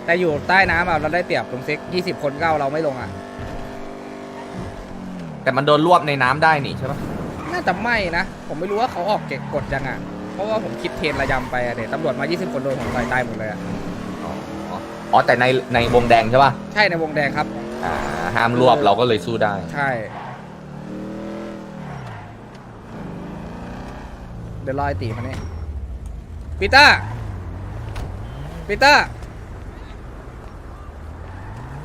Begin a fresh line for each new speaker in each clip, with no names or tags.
แต่อยู่ใต้น้ำเราได้เปรียบลงเซ็ก20 คนก็เอาเราไม่ลงอ่ะ
แต่มันโดนรวบในน้ำได้นี่ใช่ปะ
น่าจะไม่นะ ผมไม่รู้ว่าเขาออกเก็บกฎยังอ่ะเพราะว่าผมคิดเทรนระยำไปอะเดี๋ยวตำรวจมา20 คนโดนผมต่อยตายหมดเลยอ่ะ
อ๋อแต่ในวงแดงใช่ปะ
ใช่ในวงแดงครับ
ห้ามรวบเราก็เลยสู้ได้
ใช่เดี๋ยวรอยตีมาเนี่ยปีเตอร์ปีเตอร์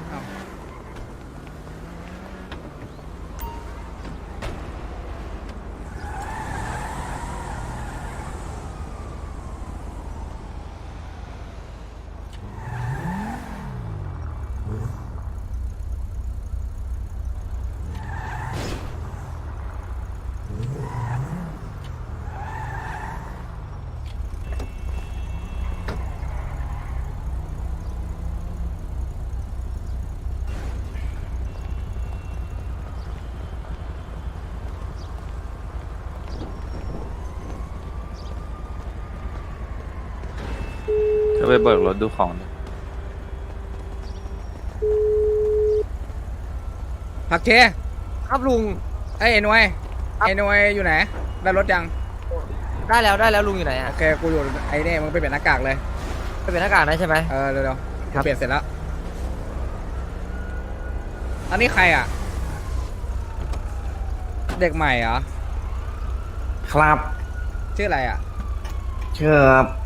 เอ้า
จะไปเบิกรถดูของดิ
ผักเค
ครับลุง
ไอ้หน่วยไอ้หน่วยอยู่ไหนได้รถยัง
ได้แล้วลุงอยู่ไหน
โอ
อ่ะ
เคกูอยู่ไอ้เนี่ยมึงไปเปลี่ยนหน้ากากเลย
ไปเป็นหน้ากากได้ใช่ไหม
เร็วๆ
ครั
กู
บ
เปลี่ยนเสร็จแล้วอันนี้ใครอ่ะเด็กใหม่เหรอ
ครับ
ชื่ออะไรอ่ะ
ชื่อ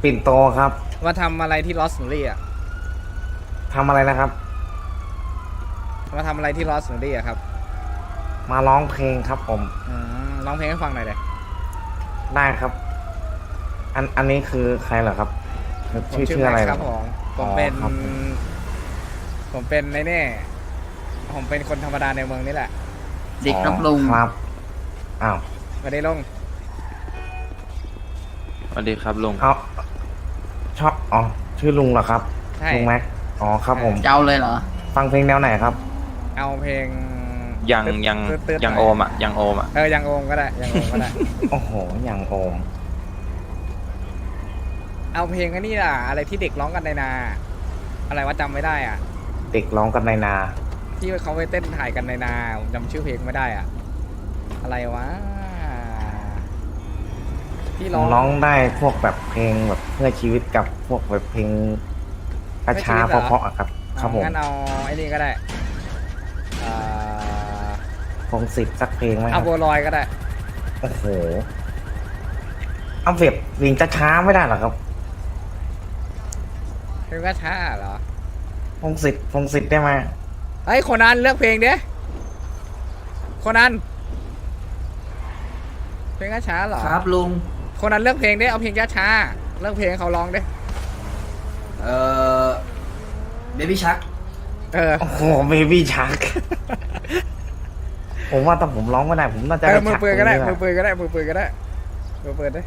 ปิ่นโตครับ
มาทำอะไรที่ลอสนูรี่อ่ะ
ทำอะไรนะครับ
มาทำอะไรที่ลอสนูรี่อ่ะครับ
มาร้องเพลงครับผม
ร้องเพลงให้ฟังหน่อยเลย
ได้ครับ อันนี้คือใครเหรอครับ
ผม
ชื่ออะไร
แม็กซ์
เห
ค
ร
รั
อบ
ผมเป็น
ครับ
ผมเป็นไอ้เนี่ยผมเป็นคนธรรมดาในเมืองนี่แหละ
เด็กครับลุงครับอ้าว
ไม่ได้ลง
สวัสดีครับลุง
เอาชอบอ๋อชื่อลุงเหรอครับ
ใช่
ลุงแม็กอ๋อครับผม
เจ้าเลยเหรอ
ฟังเพลงแนวไหนครับ
เอาเพลง
ยัง
ตืดๆ
โอมอ่ะยังโอมอ่ะ
ยังโอมก็ได้ยังโอมก็ได้
โอ้โหอย่างโอม
เอาเพลงอันนี้ล่ะอะไรที่เด็กร้องกันในนา อะไรว่าจำไม่ได้อ่ะ
เด็กร้องกันในนา
ที่เขาไปเต้นถ่ายกันในนาผมจำชื่อเพลงไม่ได้อ่ะ อะไรวะที่
ผ
ร้อ
ม
ง
ร้องได้พวกแบบเพลงแบบเพื่อชีวิตกับพวกแบบเพลงช้าๆเพราะๆอะครับ ครับผม
งั้นเอาไอ้นี่ก็ได้อ่า
พงศิษฐ์สักเพลงไหมค
เอา
รับ
บัวลอยก็ได้
โอ้โหเอาเฟียบวิ่งช้าๆไม่ได้เหรอครับ
เพลงก็ช้าเหรอ
พงศิษฐ์ได้ไหม
เฮ้ยโคนันเลือกเพลงดิโคนันเพลงก็ช้าเหรอ
ครับลุง
โคนันเลือกเพลงดิเอาเพลงช้าๆเลือกเพลงให้เขาร้องดิ
เบบี้ชัก
โอ้โหเบบี้ชัก ผมว่าถ้าผมร้องไม่ได้ผมน่าจะ
มือ
ชั
ปืนก็ได้
ตรง
มื
นี้
อปืนก็ได้มือปืนก็ได้มือปืนดิ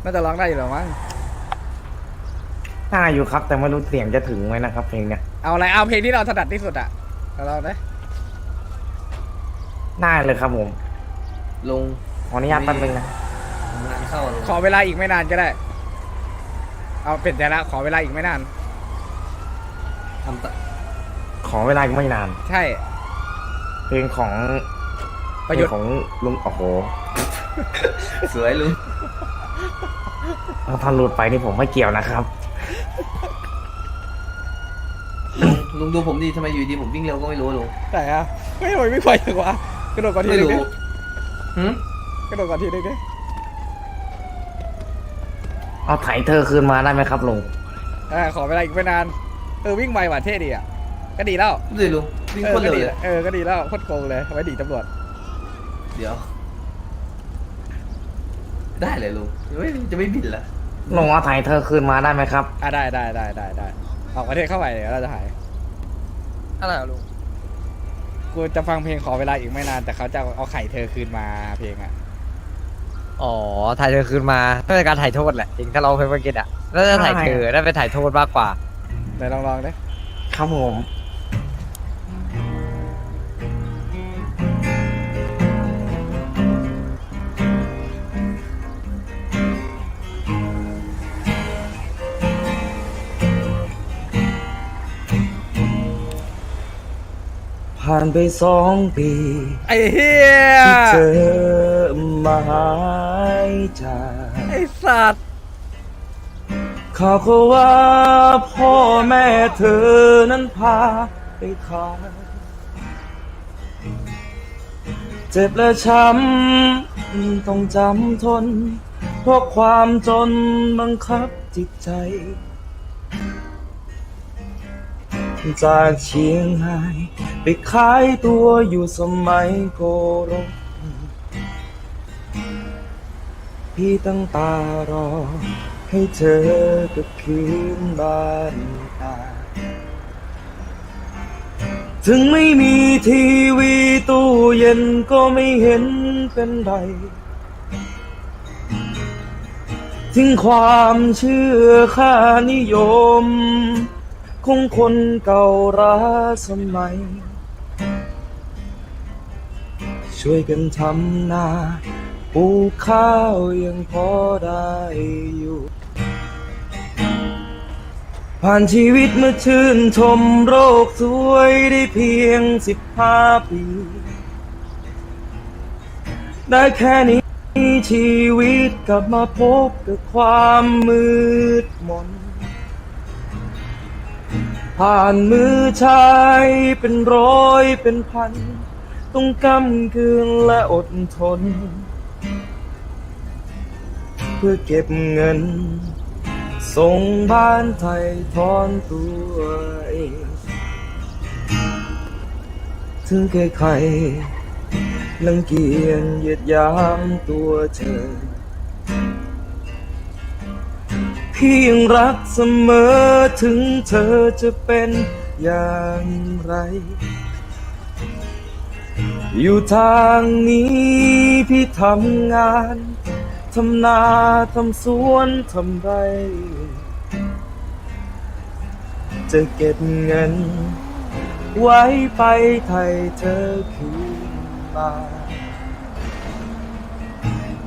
น่าจะร้องได้อยู่หรอมั้ง
น่าอยู่ครับ แต่ไม่รู้เสียงจะถึงไหมนะครับ เพลงเนี้ย
เอาอะไรเอาเพลงที่เราถนัดที่สุดอะเอาเราได้
ได้เลยครับผม
ลุง
ขออนุญาตแป๊บนึงนะ
งานเข้าลุง
ขอเวลาอีกไม่นานก็ได้ เอาเป็นใจละขอเวลาอีกไม่นาน
ทำตะ
ขอเวลาอีกไม่นาน
ใช่
เพลงของ
ประยุทธ์
เพลงของลุงโอ้โห
สวยลุง
ถ้าหลุดไปนี่ผมไม่เกี่ยวนะครับ
ลุงดูผมดีทำไมอยู่ดีผมวิ่งเร็วก็ไม่รู้ลุง
แต่อะไม่ไหวไม่ไหวจังวะกระโดดก่อนที
ไม่
นึง
รู้
ดิ
หืม
กระโดดก่อนทีนึงดิ
เอาไถเธอคืนมาได้ไหมครับลุง
ขอเวลาอีกไม่นานวิ่งไวว่ะเท่ดีอ่ะก็ดีแล้ว
ดูดิลุงวิ่งโคตร
ก็
เร็ว
ดี
เลย
ก็ดีแล้วโคตรโกงเลยไว้ดีตำรวจ
เดี๋ยว ได้เลยลุงจะไม่บินละ
ลุงเอาไถเธอคืนมาได้ไหมครับ
ได้ออกประเทศเข้าไปเดี๋ยวเราจะหาย
อะไรลุง
กูจะฟังเพลงขอเวลาอีกไม่นานแต่เขาจะเอาไข่เธอคืนมาเพลงอ่ะ
อ๋อถ่ายเธอคืนมาเพื่อการถ่ายโทษแหละจริงถ้าเราเพลงเมื่อกี้อ่ะน่าจะถ่ายเธอได้ไปถ่ายโทษมากกว่า
ไหนลองดิ
ครับผม ผ่านไป2 ปี
ไอ้เหี้ย
ที่เธอมาหายจาก
ไอ้สัตว์
ข่าวก็ว่าพ่อแม่เธอนั้นพาไปขายเจ็บและช้ำต้องจำทนเพราะความจนบังคับจิตใจ จากเชียงรายไปขายตัวอยู่สมัยโกรกพี่ตั้งตารอให้เธอกลับคืนบ้านตาถึงไม่มีทีวีตู้เย็นก็ไม่เห็นเป็นไรทิ้งความเชื่อค่านิยมของคนเก่าร้าสมัยช่วยกันทำนาปลูกข้าวยังพอได้อยู่ผ่านชีวิตมาชื่นชมโรคสวยได้เพียง15 ปีได้แค่นี้ชีวิตกลับมาพบกับความมืดมนผ่านมือชายเป็นร้อยเป็นพันต้องกำกืนและอดทนเพื่อเก็บเงินส่งบ้านไทยทอนตัวเองถึงใครๆรังเกียจเหยียดหยามตัวเธอพี่ยังรักเสมอถึงเธอจะเป็นอย่างไรอยู่ทางนี้พี่ทำงานทำนาทำสวนทำไรจะเก็บเงินไว้ไปไทยเธอคืนมา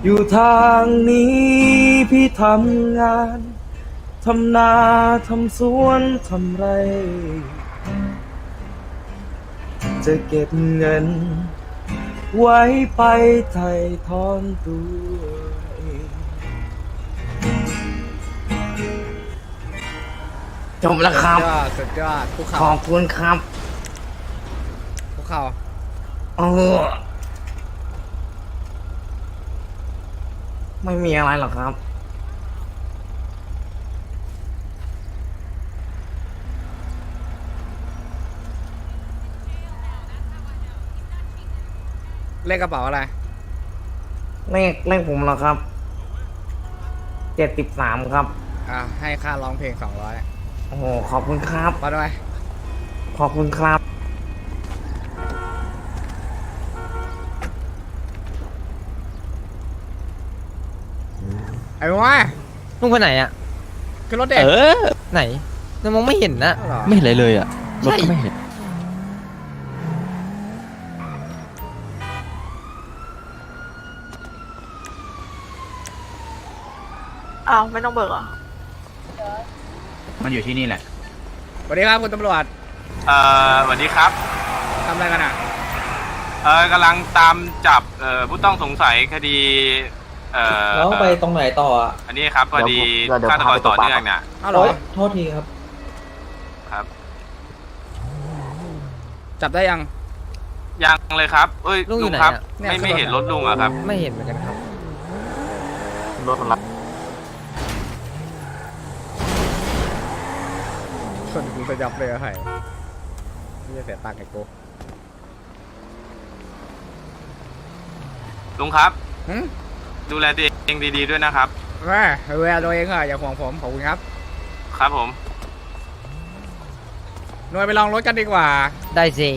อยู่ทางนี้พี่ทำงานทำนาทำสวนทำไรจะเก็บเงินไว้ไปไทยทอนตัวเองจบแล้วครับ
สุดยอดภู
ข
เขา
อบคุณครับ
ภูเขา
ไม่มีอะไรหรอกครับ
เลขกระเป๋าอะไร
เลขผมเหรอครับ73ครับ
ให้ค่าร้องเพลง200
โอ้โหขอบคุณครับ
มาด้วย
ขอบคุณครับ
ไอ้วะ
ลุงไปไหนอ่ะ
ขึ้นรถเด็ก
ไหนเรามองไม่เห็นนะ
ไม่เห็นอะไรเลยอ่ะ รถก็ไม่เห็น
อ้าวไม่ต้องเบิกเหรอ
มันอยู่ที่นี่แหละ
สวัสดีครับคุณตำรวจ
สวัสดีครับ
ทำอะไรกันอ่ะ
กำลังตามจับผู้ต้องสงสัยคดี
แล้วไปตรงไหนต่ออ่ะ
อันนี้ครับพอดีฆาตกรต่อเนื่องเนี่ย
อ้าวเหรอ
โทษทีครับ
ครับ
จับได้ยัง
ยังเลยครับเอ้ย
ลุงอยู่ไหน
ครับ
อะ
เนี่ย
ไม่เห็นรถลุงอะครับ
ไม่เห็นเหมือนกันครับ
รถอะไร
ส่วนกูจะยับเลยอะไห่ไม่จะเสียตังค์ไอ้กู
ลุงครับ
หึ
ดูแลตัวเองดีๆด้วยนะครับ
แม่เวลาตัวเองอะอย่าห่วงผมขอบคุณครับ
ครับผม
หน่วยไปลองรถกันดีกว่า
ได้สิ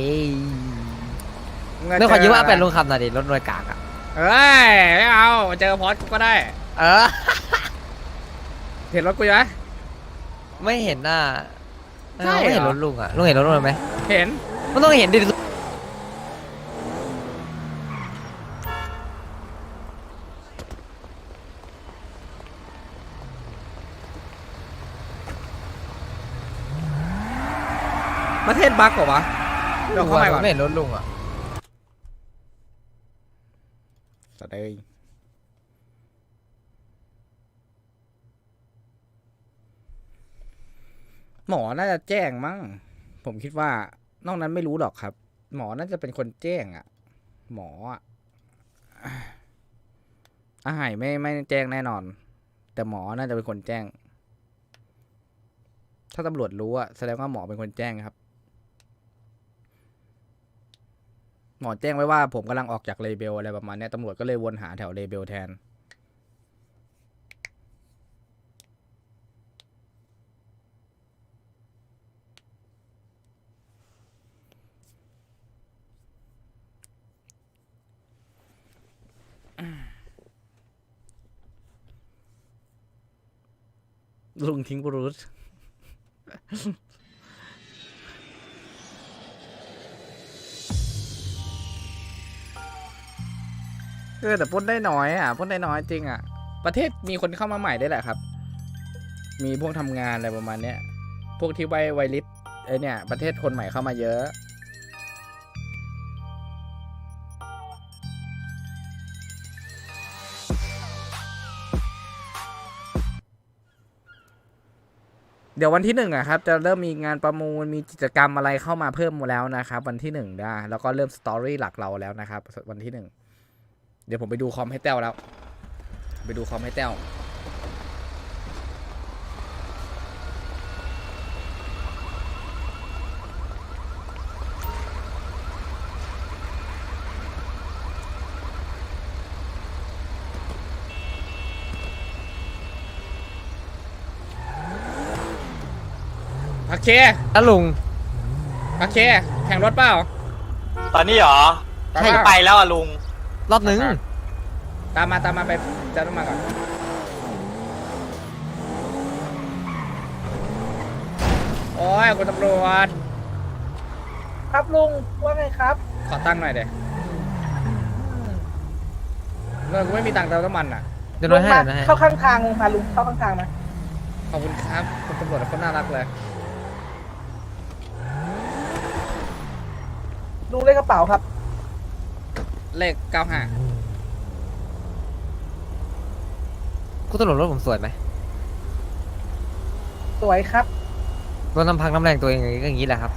เงิน
ไม่ขอยืมว่า
เจ
เป็นลุงขับหน่อยดิรถหน่วยกากอ่ะ
เอ้ยไม่เอาเจอพอดกูก็ได้
เออ
เห็นรถกูอยู่ไหม
ไม่เห็นน่ะ
ใช่เหรอ
ไม่เห็นรถลุงอ่ะลุงเห็นรถลุงไหม
เห็น
มันต้องเห็นดิ
ประเทศบักเหรอวะ เดี๋ยวเข้าไปก่อน
ไม่เห็นรถลุงอ่ะ
สเตย์หมอน่าจะแจ้งมั้งผมคิดว่านอกนั้นไม่รู้หรอกครับ หมอน่าจะเป็นคนแจ้งอ่ะ หมออ่ะอาหายไม่แจ้งแน่นอน แต่หมอน่าจะเป็นคนแจ้ง ถ้าตำรวจรู้อะแสดงว่าหมอเป็นคนแจ้งครับ หมอแจ้งไว้ว่าผมกำลังออกจากเลเบลอะไรประมาณเนี้ยตำรวจก็เลยวนหาแถวเลเบลแทน ลุงทิ้งบรูซแต่ปล้นได้น้อยอ่ะปล้นได้น้อยจริงอ่ะ ประเทศมีคนเข้ามาใหม่ได้แหละครับ มีพวกทำงานอะไรประมาณเนี้ย พวกที่ไวริสเนี่ย ประเทศคนใหม่เข้ามาเยอะ เดี๋ยววันที่1อะครับจะเริ่มมีงานประมูลมีกิจกรรมอะไรเข้ามาเพิ่มแล้วนะครับวันที่1ได้แล้วก็เริ่มสตอรี่หลักเราแล้วนะครับวันที่1เดี๋ยวผมไปดูคอมให้แต้วแล้วไปดูคอมให้แต้วโอเค
แล้วลุง
โอเคแข่งรถเปล่า
ตอนนี้เหรอ ให้ไปแล้วอ่ะลุง
รอบนึง
ตามมาไปจะต้องมาก่อนโอ้ยคุณตำรวจ
ครับลุงว่าไงครับ
ขอตั้งค์หน่อยเดี๋ยวเมื่อกูไม่มีตังค์เติมน้ำมันอ่ะ
เดี๋ยวน้อยให้
มา
เดี๋ยวน้อยให้
เข้าข้างทางมาลุงเข้าข้างทางมา
ขอบคุณครับคุณตำรวจคนน่ารักเลย
ลุงเลขกระเป๋าครับ
เลข95
คุณตำรวจรถผมสวยไหม
สวยครับ
รถน้ำพังน้ำแรงตัวเองอย่างนี้แหละครับ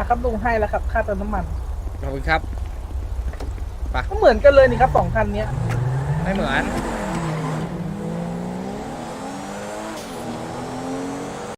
ครับลุงให้แล้วครับค่าเติมน้ำมัน
ขอบคุณครับ
ก็เหมือนกันเลยนี่ครับสองคันเนี้ย
ไม่เหมือน